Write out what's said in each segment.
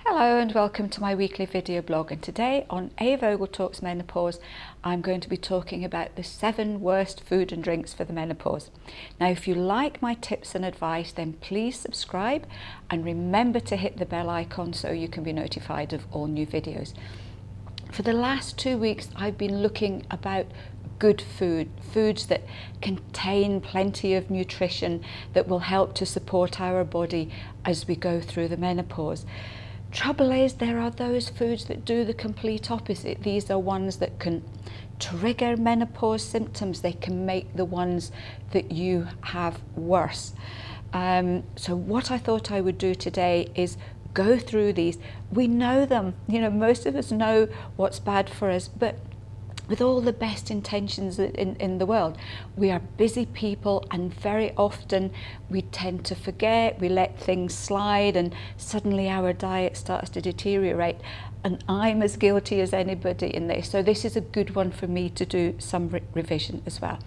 Hello and welcome to my weekly video blog, and today on A.Vogel Talks Menopause I'm going to be talking about the 7 worst food and drinks for the menopause. Now if you like my tips and advice, then please subscribe and remember to hit the bell icon so you can be notified of all new videos. For the last 2 weeks I've been looking about good foods that contain plenty of nutrition that will help to support our body as we go through the menopause. Trouble is, there are those foods that do the complete opposite. These are ones that can trigger menopause symptoms. They can make the ones that you have worse. So what I thought I would do today is go through these. We know them, most of us know what's bad for us, but with all the best intentions in the world, we are busy people, and very often we tend to forget, we let things slide, and suddenly our diet starts to deteriorate. And I'm as guilty as anybody in this. So this is a good one for me to do some revision as well.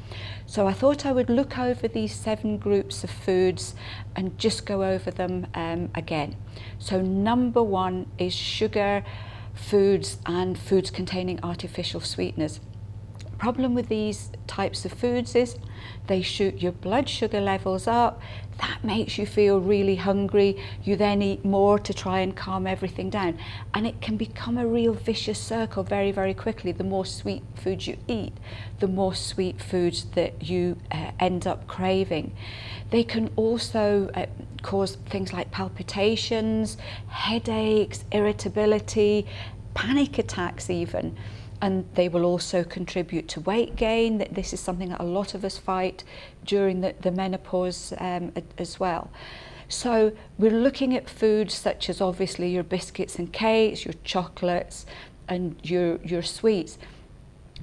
So I thought I would look over these 7 groups of foods and just go over them again. So number 1 is sugar foods and foods containing artificial sweeteners. Problem with these types of foods is they shoot your blood sugar levels up. That makes you feel really hungry. You then eat more to try and calm everything down, and it can become a real vicious circle very, very quickly. The more sweet foods you eat, the more sweet foods that you end up craving. They can also cause things like palpitations, headaches, irritability, panic attacks even, and they will also contribute to weight gain. This is something that a lot of us fight during the menopause as well. So we're looking at foods such as obviously your biscuits and cakes, your chocolates and your sweets.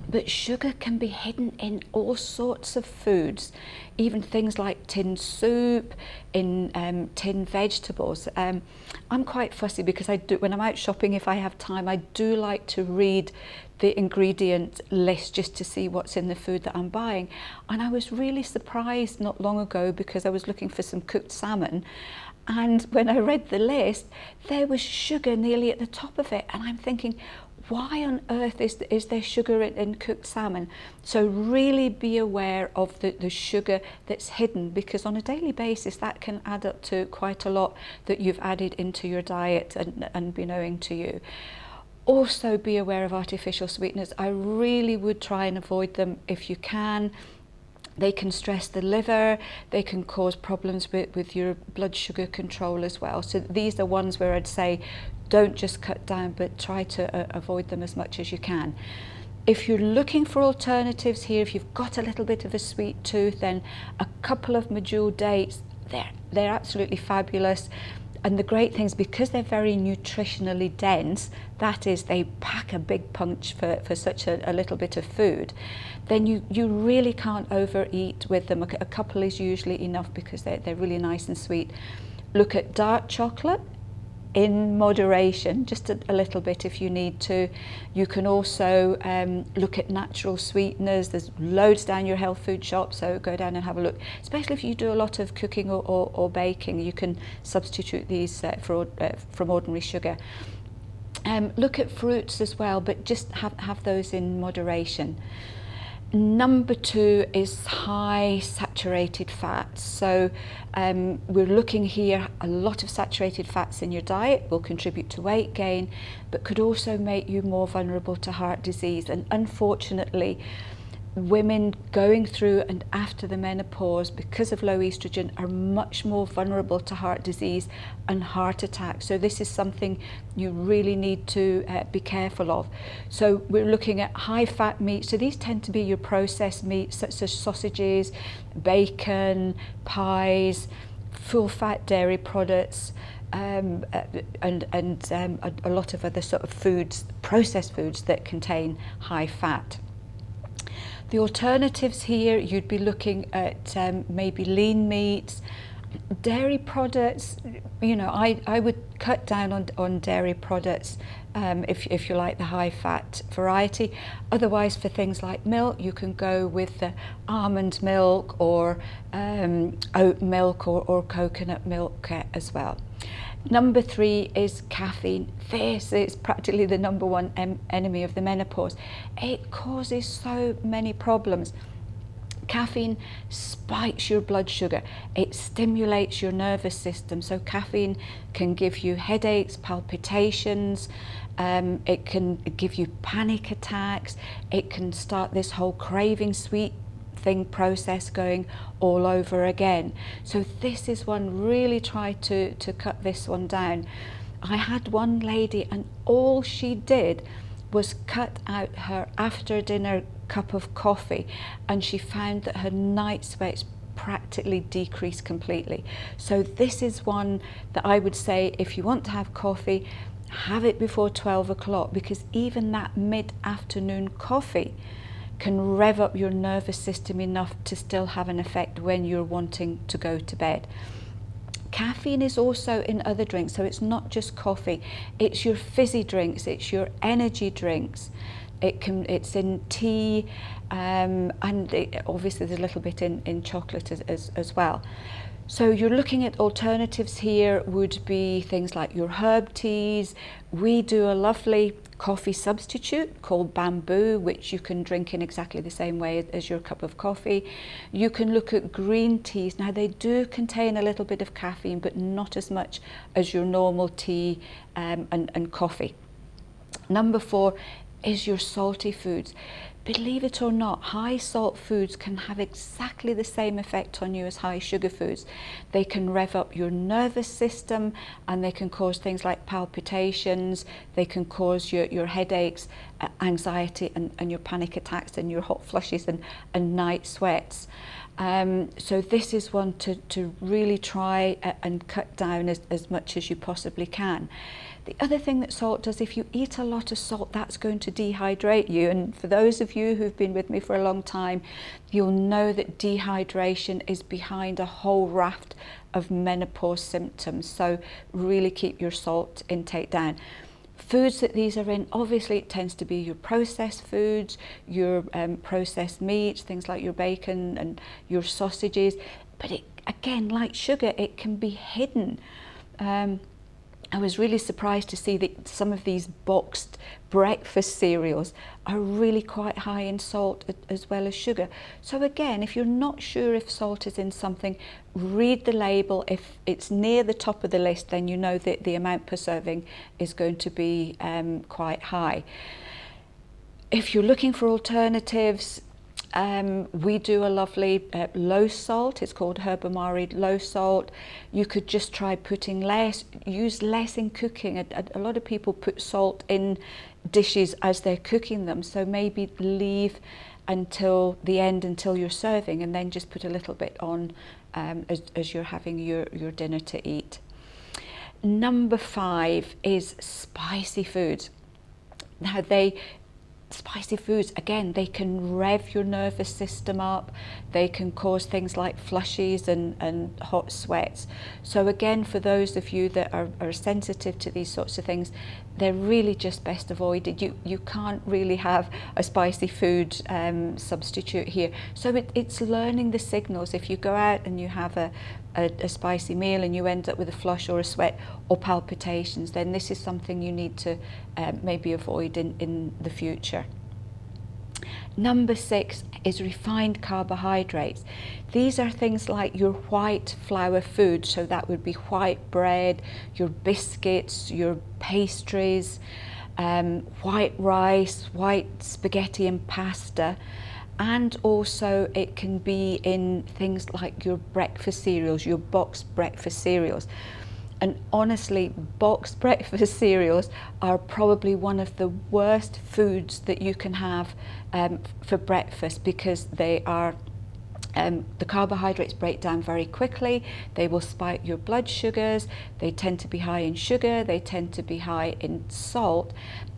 But sugar can be hidden in all sorts of foods, even things like tinned soup, in tinned vegetables. I'm quite fussy because when I'm out shopping, if I have time, I do like to read the ingredient list just to see what's in the food that I'm buying. And I was really surprised not long ago because I was looking for some cooked salmon, and when I read the list, there was sugar nearly at the top of it, and I'm thinking, why on earth is there sugar in cooked salmon? So really be aware of the sugar that's hidden, because on a daily basis that can add up to quite a lot that you've added into your diet and unbeknown to you. Also be aware of artificial sweeteners. I really would try and avoid them if you can. They can stress the liver, they can cause problems with your blood sugar control as well. So these are ones where I'd say don't just cut down, but try to avoid them as much as you can. If you're looking for alternatives here, if you've got a little bit of a sweet tooth, then a couple of medjool dates, they're absolutely fabulous. And the great thing is, because they're very nutritionally dense, that is, they pack a big punch for such a little bit of food, then you really can't overeat with them. A couple is usually enough because they're really nice and sweet. Look at dark chocolate in moderation, just a little bit if you need to. You can also look at natural sweeteners. There's loads down your health food shop, so go down and have a look. Especially if you do a lot of cooking or baking, you can substitute these from ordinary sugar. Look at fruits as well, but just have those in moderation. Number 2 is high saturated fats. So we're looking here, a lot of saturated fats in your diet will contribute to weight gain, but could also make you more vulnerable to heart disease. And unfortunately, women going through and after the menopause, because of low estrogen, are much more vulnerable to heart disease and heart attacks. So this is something you really need to be careful of. So we're looking at high fat meats. So these tend to be your processed meats such as sausages, bacon, pies, full fat dairy products, and a lot of other sort of foods, processed foods that contain high fat. The alternatives here, you'd be looking at maybe lean meats, dairy products. I would cut down on dairy products if you like the high fat variety. Otherwise, for things like milk, you can go with the almond milk or oat milk or coconut milk as well. Number 3 is caffeine. This is practically the number one enemy of the menopause. It causes so many problems. Caffeine spikes your blood sugar. It stimulates your nervous system. So caffeine can give you headaches, palpitations. It can give you panic attacks. It can start this whole craving sweet thing process going all over again. So this is one, really try to cut this one down. I had one lady and all she did was cut out her after dinner cup of coffee, and she found that her night sweats practically decreased completely. So this is one that I would say, if you want to have coffee, have it before 12 o'clock, because even that mid-afternoon coffee can rev up your nervous system enough to still have an effect when you're wanting to go to bed. Caffeine is also in other drinks, so it's not just coffee. It's your fizzy drinks, it's your energy drinks. It's in tea, and obviously there's a little bit in chocolate as well. So you're looking at alternatives here would be things like your herb teas. We do a lovely coffee substitute called bamboo, which you can drink in exactly the same way as your cup of coffee. You can look at green teas. Now they do contain a little bit of caffeine, but not as much as your normal tea and coffee. Number 4 is your salty foods. Believe it or not, high salt foods can have exactly the same effect on you as high sugar foods. They can rev up your nervous system, and they can cause things like palpitations. They can cause your headaches, anxiety, and your panic attacks, and your hot flushes and night sweats. So this is one to really try and cut down as much as you possibly can. The other thing that salt does, if you eat a lot of salt, that's going to dehydrate you. And for those of you who've been with me for a long time, you'll know that dehydration is behind a whole raft of menopause symptoms. So really keep your salt intake down. Foods that these are in, obviously it tends to be your processed foods, your processed meats, things like your bacon and your sausages. But it, again, like sugar, it can be hidden. I was really surprised to see that some of these boxed breakfast cereals are really quite high in salt as well as sugar. So again, if you're not sure if salt is in something, read the label. If it's near the top of the list, then you know that the amount per serving is going to be quite high. If you're looking for alternatives, we do a lovely low salt. It's called Herbamari low salt. You could just try putting use less in cooking. A lot of people put salt in dishes as they're cooking them, so maybe leave until the end, until you're serving, and then just put a little bit on as you're having your dinner to eat. Number 5 is spicy foods. Now spicy foods, again, they can rev your nervous system up. They can cause things like flushes and hot sweats. So again, for those of you that are sensitive to these sorts of things, they're really just best avoided. You can't really have a spicy food substitute here. So it's learning the signals. If you go out and you have a spicy meal and you end up with a flush or a sweat or palpitations, then this is something you need to maybe avoid in the future. Number 6 is refined carbohydrates. These are things like your white flour food, so that would be white bread, your biscuits, your pastries, white rice, white spaghetti and pasta. And also it can be in things like your breakfast cereals, your boxed breakfast cereals. And honestly, boxed breakfast cereals are probably one of the worst foods that you can have for breakfast, because they are the carbohydrates break down very quickly. They will spike your blood sugars. They tend to be high in sugar. They tend to be high in salt.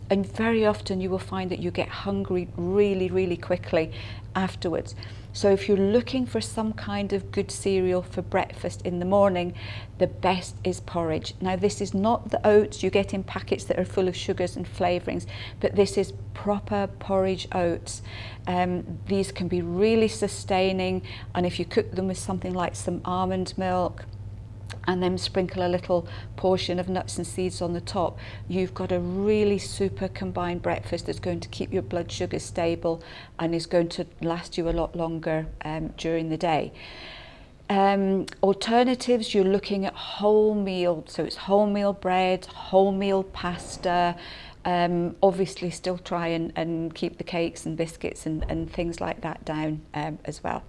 And very often you will find that you get hungry really, really quickly afterwards. So if you're looking for some kind of good cereal for breakfast in the morning, the best is porridge. Now this is not the oats you get in packets that are full of sugars and flavourings, but this is proper porridge oats. These can be really sustaining, and if you cook them with something like some almond milk, and then sprinkle a little portion of nuts and seeds on the top, you've got a really super combined breakfast that's going to keep your blood sugar stable and is going to last you a lot longer during the day. Alternatives, you're looking at wholemeal, so it's wholemeal bread, wholemeal pasta. Obviously still try and keep the cakes and biscuits and things like that down as well.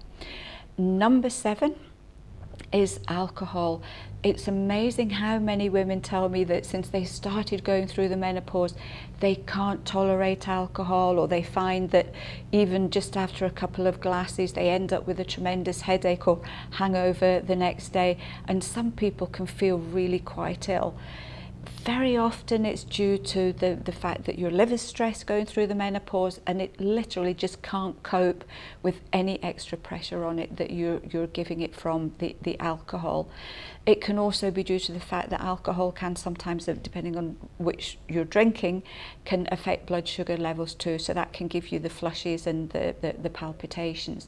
Number 7 is alcohol. It's amazing how many women tell me that since they started going through the menopause, they can't tolerate alcohol, or they find that even just after a couple of glasses, they end up with a tremendous headache or hangover the next day. And some people can feel really quite ill. Very often it's due to the fact that your liver's stressed going through the menopause, and it literally just can't cope with any extra pressure on it that you're giving it from the alcohol. It can also be due to the fact that alcohol can sometimes, depending on which you're drinking, can affect blood sugar levels too, so that can give you the flushes and the palpitations.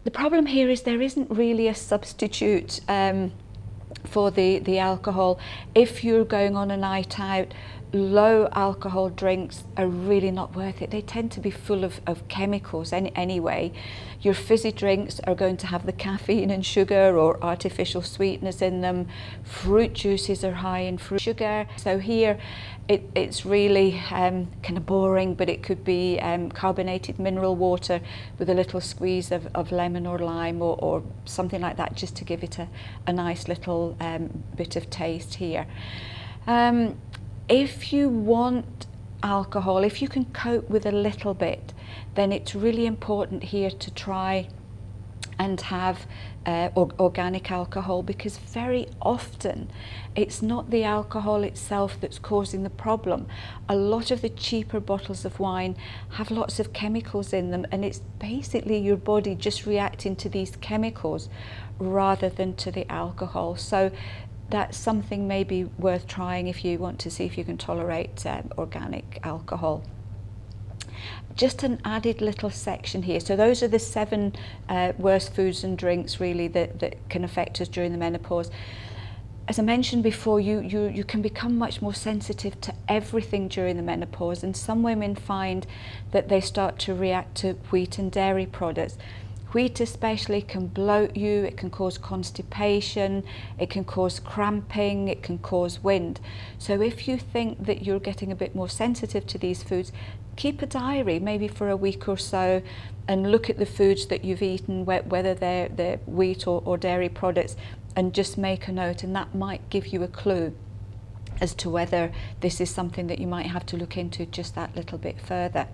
The problem here is there isn't really a substitute for the alcohol. If you're going on a night out, low alcohol drinks are really not worth it. They tend to be full of chemicals anyway. Your fizzy drinks are going to have the caffeine and sugar or artificial sweeteners in them. Fruit juices are high in fruit sugar. So here it's really kind of boring, but it could be carbonated mineral water with a little squeeze of lemon or lime or something like that, just to give it a nice little bit of taste here. If you want alcohol, if you can cope with a little bit, then it's really important here to try and have organic alcohol, because very often it's not the alcohol itself that's causing the problem. A lot of the cheaper bottles of wine have lots of chemicals in them, and it's basically your body just reacting to these chemicals rather than to the alcohol. So that's something maybe worth trying if you want to see if you can tolerate organic alcohol. Just an added little section here. So those are the 7 worst foods and drinks really that can affect us during the menopause. As I mentioned before, you can become much more sensitive to everything during the menopause, and some women find that they start to react to wheat and dairy products. Wheat especially can bloat you, it can cause constipation, it can cause cramping, it can cause wind. So if you think that you're getting a bit more sensitive to these foods, keep a diary maybe for a week or so and look at the foods that you've eaten, whether they're wheat or dairy products, and just make a note, and that might give you a clue as to whether this is something that you might have to look into just that little bit further.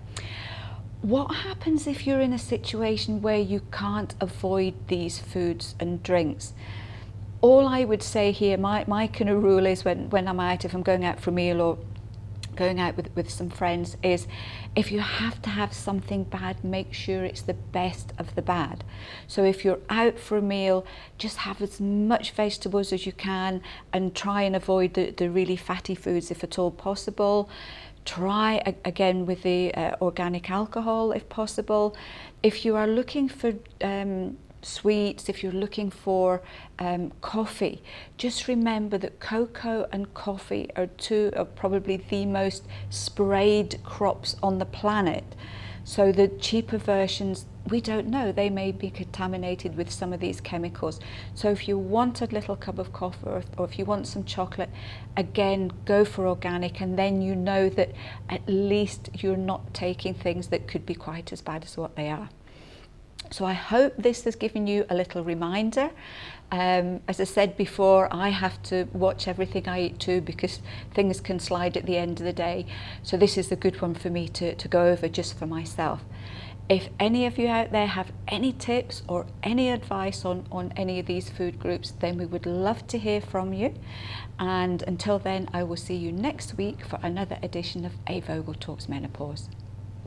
What happens if you're in a situation where you can't avoid these foods and drinks? All I would say here, my kind of rule is when I'm out, if I'm going out for a meal or going out with some friends, is if you have to have something bad, make sure it's the best of the bad. So if you're out for a meal, just have as much vegetables as you can and try and avoid the really fatty foods if at all possible. Try again with the organic alcohol if possible. If you are looking for sweets, if you're looking for coffee, just remember that cocoa and coffee are 2 of probably the most sprayed crops on the planet. So the cheaper versions, we don't know, they may be contaminated with some of these chemicals. So if you want a little cup of coffee or if you want some chocolate, again, go for organic, and then you know that at least you're not taking things that could be quite as bad as what they are. So I hope this has given you a little reminder. As I said before, I have to watch everything I eat too, because things can slide at the end of the day. So this is a good one for me to go over just for myself. If any of you out there have any tips or any advice on any of these food groups, then we would love to hear from you. And until then, I will see you next week for another edition of A.Vogel Talks Menopause.